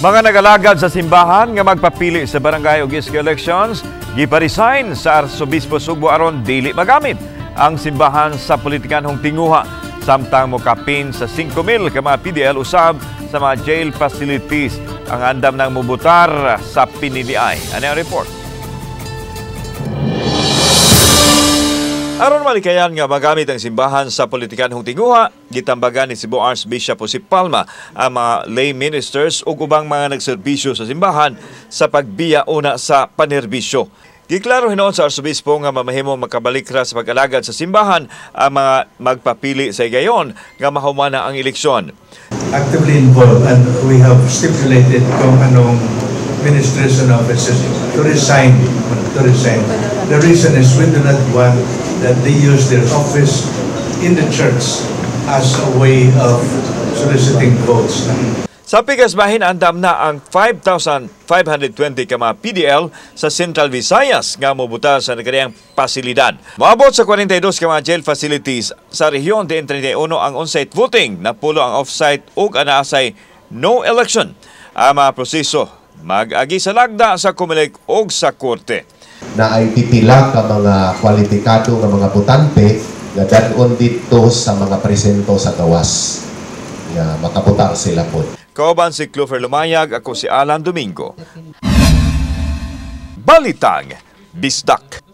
Mga nagalagad sa simbahan nga magpapili sa barangay ug isko elections, gipa-resign sa Arsobispo Sugbo aron dili magamit ang simbahan sa politikanhong tinguha. Samtang mokapin sa 5,000 ka mga PDL usab sa mga jail facilities ang andam ng mubutar sa piniliay. Ano ang report? Aron malikayan nga magamit ang simbahan sa politikanhong tinguha, gitambagan ni Cebu Archbishop Jose Palma ang mga lay ministers ug ubang mga nagserbisyo sa simbahan sa pagbiya una sa panerbisyo. Giklaro hinuon sa Arsobispo nga mamahimong makabalik ra sa pag-alagad sa simbahan ang mga magpapili sa gayon nga mahumana ang eleksyon. Actively involved, and we have stipulated kung anong ministries and offices to resign. The reason is we do not want that they use their office in the church as a way of soliciting votes. Sa Pigasbahin, andam na ang 5,520 ka mga PDL sa Central Visayas nga mobuta sa nagadayang pasilidad. Moabot sa 42 ka mga jail facilities sa rehiyon din 31 ang on-site voting, napulo ang off-site ug anaasay no election. Ang mga proseso mag-agi sa lagda sa Comelec ug sa Korte. Na ay pipila ka mga kwalipikado nga mga butante nga dadon dito sa mga presento sa gawas nga makabutang sila po. Kauban si Clover Lumayag, ako si Alan Domingo. Balitang Bisdak.